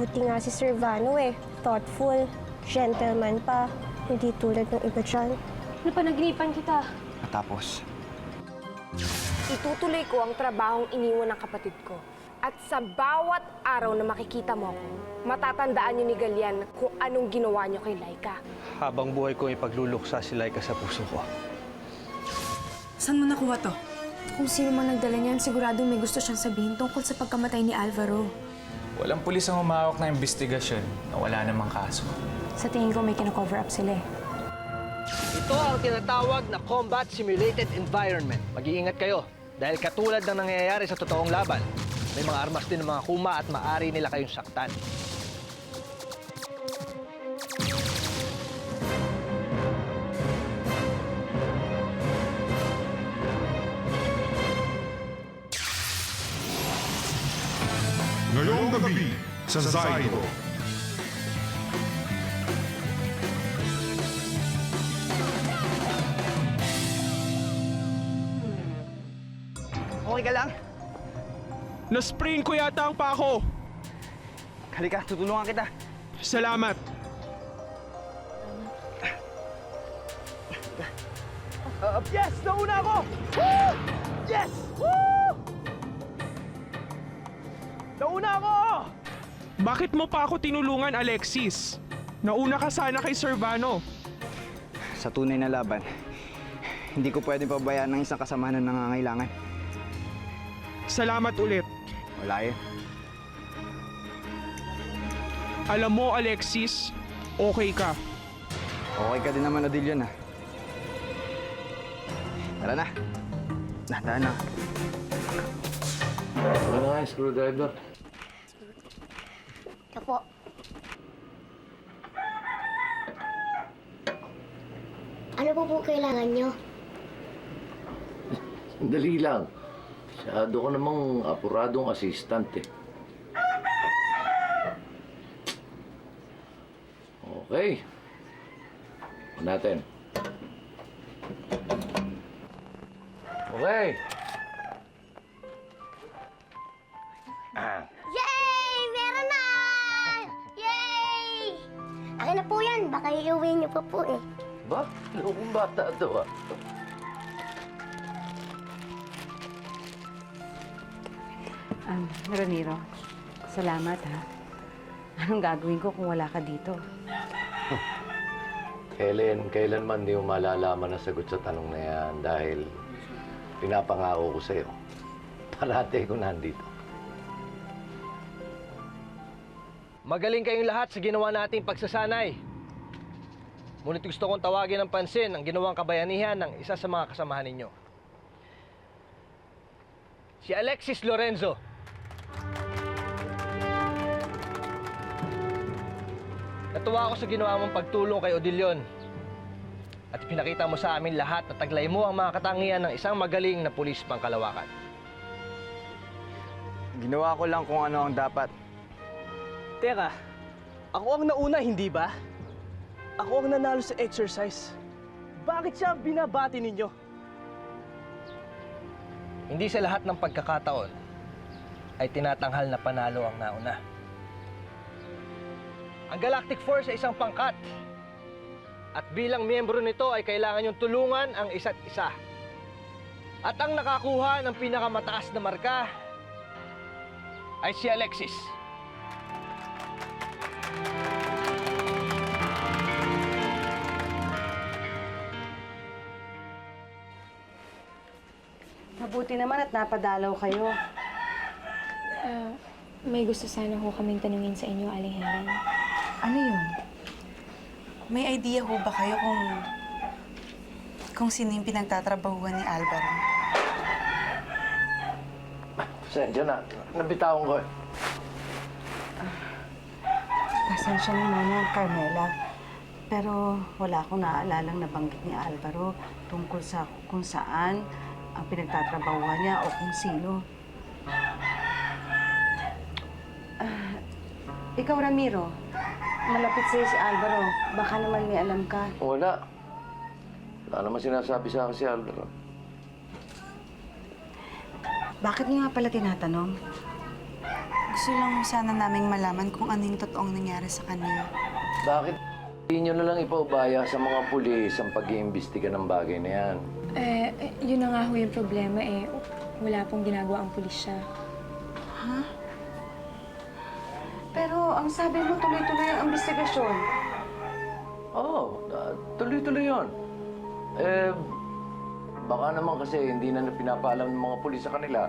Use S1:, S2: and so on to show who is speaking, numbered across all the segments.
S1: Buti nga si Sir Vano eh. Thoughtful, gentleman pa. Hindi tulad ng iba dyan.
S2: Napanaginipan kita.
S3: Matapos,
S4: Itutuloy ko ang trabahong iniwan ng kapatid ko. At sa bawat araw na makikita mo ako, matatandaan niyo ni Galian kung anong ginawa niyo kay Laika.
S5: Habang buhay ko ipagluluksa si Laika sa puso ko.
S6: Saan mo nakuha to?
S2: Kung sino man nagdala niyan, siguradong may gusto siyang sabihin tungkol sa pagkamatay ni Alvaro.
S7: Walang pulis ang humawak na investigasyon na wala namang kaso.
S2: Sa tingin ko, may kina-cover up sila eh.
S5: Ito ang tinatawag na Combat Simulated Environment. Mag-iingat kayo dahil katulad ng nangyayari sa totoong laban, may mga armas din ng mga kuma at maaari nila kayong saktan.
S8: Ngayong gabi sa Zygo.
S3: okay ka lang?
S9: Na-sprain ko yata ang pako.
S3: Halika, tutulungan kita.
S9: Salamat.
S5: Yes! Nauna ako! Woo! Yes! Woo! Nauna ako!
S9: Bakit mo pa ako tinulungan, Alexis? Nauna ka sana kay Sir Vano.
S3: Sa tunay na laban, hindi ko pwedeng pabayaan ng isang kasamahan na nangangailangan.
S9: Salamat ulit.
S3: Wala yun.
S9: Alam mo, Alexis, okay ka.
S3: Okay ka din naman, Odilon, ha? Tara na. Dahan na.
S10: Ano nga yung screwdriver?
S1: Ito po. Ano po kailangan nyo?
S10: Sandali lang. Masyado ko namang apuradong assistant eh. Okay. Huwag natin. Okay.
S1: Yay! Meron na! Yay! Akin na po yan. Baka iuwi niyo pa po eh.
S10: Ba? Lukong bata to ah.
S6: Ramiro, salamat ha. Anong gagawin ko kung wala ka dito?
S10: Kailanman di mo malalaman ang sagot sa tanong na yan dahil pinapangako ko sa'yo. Parate ko nandito.
S5: Magaling kayong lahat sa ginawa nating pagsasanay. Ngunit gusto kong tawagin ng pansin ang ginawang kabayanihan ng isa sa mga kasamahan ninyo. Si Alexis Lorenzo. Natuwa ako sa ginawa mong pagtulong kay Odilon. At pinakita mo sa amin lahat na taglay mo ang mga katangian ng isang magaling na pulis pangkalawakan.
S3: Ginawa ko lang kung ano ang dapat.
S11: Teka, ako ang nauna, hindi ba? Ako ang nanalo sa exercise. Bakit siya binabati ninyo?
S5: Hindi sa lahat ng pagkakataon ay tinatanghal na panalo ang nauna. Ang Galactic Force ay isang pangkat. At bilang miyembro nito ay kailangan yung tulungan ang isa't isa. At ang nakakuha ng pinakamataas na marka ay si Alexis.
S6: Mabuti naman at napadalaw kayo.
S2: May gusto sana ho kaming tanungin sa inyo, Aling Helen.
S6: Ano yun? May idea ho ba kayo kung sino yung pinagtatrabahuan ni Alvaro?
S10: Pasensya na. Nabitawan ko eh.
S6: Pasensya na muna, Carmela. Pero wala akong naalalang nabanggit ni Alvaro tungkol sa kung saan ang pinagtatrabahuan niya o kung sino. Ikaw, Ramiro, malapit sa'yo si Alvaro. Baka naman may alam ka.
S10: Wala. Wala naman sinasabi sa akin si Alvaro.
S6: Bakit niyo nga pala tinatanong? Gusto lang sana naming malaman kung ano yung totoong nangyari sa kanya.
S10: Bakit hindi nyo na lang ipaubaya sa mga pulis ang pag-iimbestiga ng bagay na yan?
S2: Yun na nga ho yung problema eh. Wala pong ginagawa ang pulisya.
S6: Ha? Pero ang sabi mo, tuloy-tuloy ang investigasyon.
S10: Oo, tuloy-tuloy yun. Baka naman kasi hindi na pinapaalam ng mga pulis sa kanila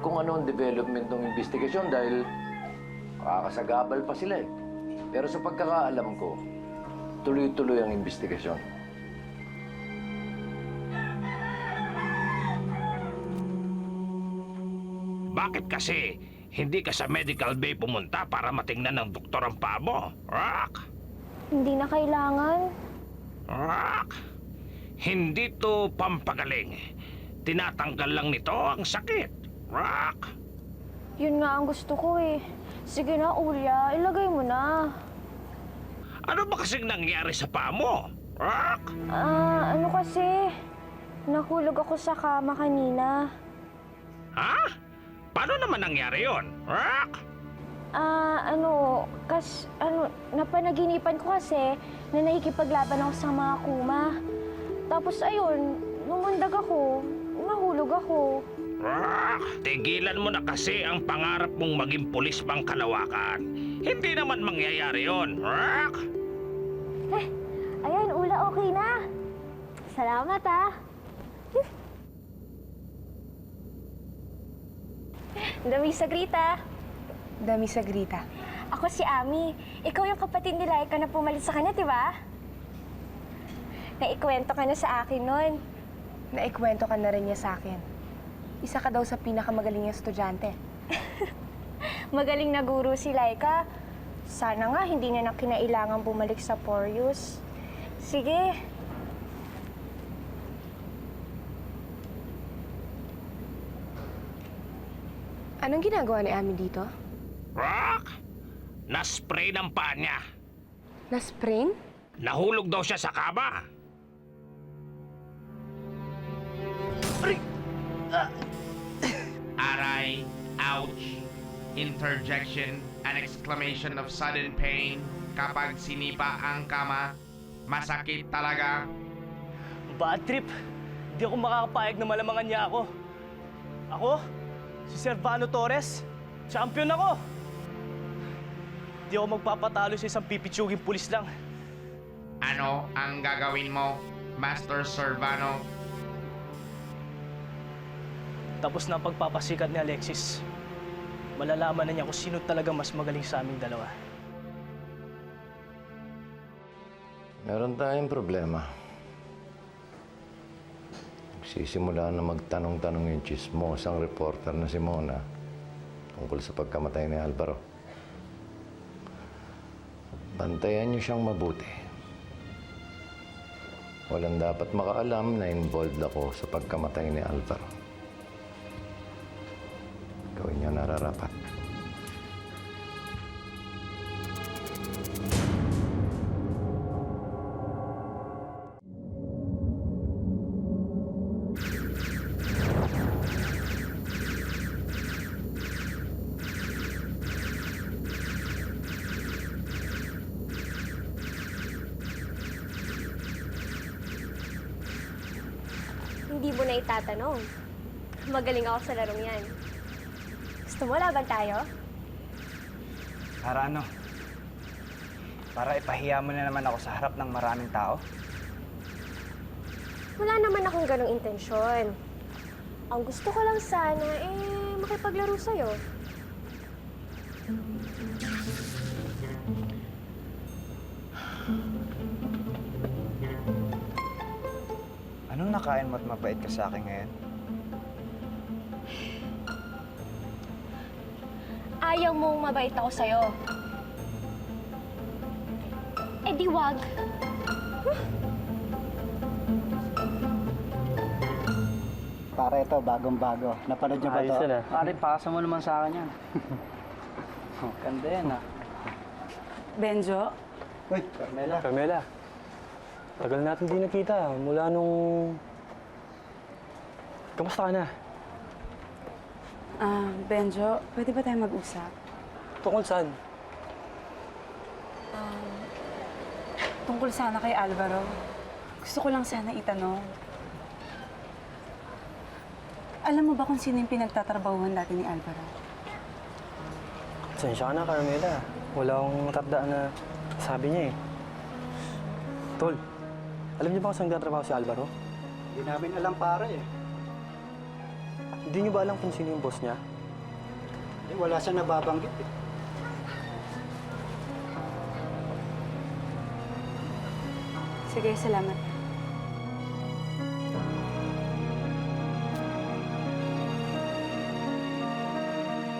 S10: kung ano ang development ng investigasyon dahil kakasagabal pa sila eh. Pero sa pagkakaalam ko, tuloy-tuloy ang investigasyon.
S12: Bakit kasi hindi ka sa medical bay pumunta para matingnan ng doktor ang paa mo? Rock!
S1: Hindi na kailangan.
S12: Rock! Hindi to pampagaling. Tinatanggal lang nito ang sakit. Rock!
S1: Yun nga ang gusto ko eh. Sige na, Ulya. Ilagay mo na.
S12: Ano ba kasing nangyari sa paa mo? Rock!
S1: Ano kasi? Nahulog ako sa kama kanina.
S12: Ha? Paano naman nangyari yon? Rock!
S1: Napanaginipan ko kasi na nakikipaglaban ako sa mga kuma. Tapos ayun, lumundag ako, nahulog ako.
S12: Rock! Tigilan mo na kasi ang pangarap mong maging pulis pang kalawakan. Hindi naman mangyayari yon. Rock!
S1: Ayan, Ula, okay na. Salamat ah. Dami sa Grita.
S4: Dami sa Grita.
S1: Ako si Ami. Ikaw yung kapatid ni Laika na pumalit sa kanya, di ba? Naikwento ka na sa akin nun.
S4: Naikwento ka na rin niya sa akin. Isa ka daw sa pinakamagaling niyang estudyante.
S1: Magaling na guro si Laika. Sana nga hindi niya na kinailangan bumalik sa Porius. Sige.
S4: Anong ginagawa ni Ami dito?
S12: Rock! Na-spray ng paa niya.
S4: Na-sprain?
S12: Nahulog daw siya sa kama.
S13: Aray, ouch, interjection, an exclamation of sudden pain kapag sinipa ang kama. Masakit talaga.
S11: Bad trip. Di ako makakapayag na malamangan niya ako. Ako? Si Servano Torres? Champion ako! Di ako magpapatalo sa isang pipitsuging pulis lang.
S13: Ano ang gagawin mo, Master Servano?
S11: Tapos na ang pagpapasikat ni Alexis. Malalaman na niya kung sino talaga mas magaling sa aming dalawa.
S10: Meron tayong problema. Sisimula na magtanong-tanong yung chismosang reporter na si Mona tungkol sa pagkamatay ni Alvaro. Bantayan niyo siyang mabuti. Walang dapat makaalam na involved ako sa pagkamatay ni Alvaro. Gawin niyo nararapat.
S1: Hindi mo na itatanong. Magaling ako sa larong yan. Gusto mo laban tayo?
S3: Para ano? Para ipahiya mo na naman ako sa harap ng maraming tao?
S1: Wala naman akong ganong intensyon. Ang gusto ko lang sana, makipaglaro sa'yo.
S3: Anong nakain mo at mabait ka sa akin ngayon?
S1: Ayaw mong mabait ako sa'yo. Eh di wag.
S14: Pare, ito, bagong-bago. Napanood niyo ba ito? Pare, pasa mo naman sa akin yan. Ganda yan, ah.
S6: Benjo?
S14: Uy, Carmela.
S11: Carmela, tagal natin di nakita. Mula nung... Kamusta ka na?
S6: Benjo, pwede ba tayo mag-usap?
S14: Tungkol saan?
S6: Tungkol sana kay Alvaro. Gusto ko lang sana itanong. Alam mo ba kung sino yung pinagtatrabahuhan dati ni Alvaro?
S14: Sensya ka na, Carmela. Wala akong matandaan na sabi niya eh. Tol, alam niyo ba kung saan nagtatrabaho si Alvaro?
S15: Hindi namin alam pare eh.
S14: Hindi niyo ba alam kung sino yung boss niya?
S15: Hindi, wala siya nababanggit eh.
S6: Sige, salamat.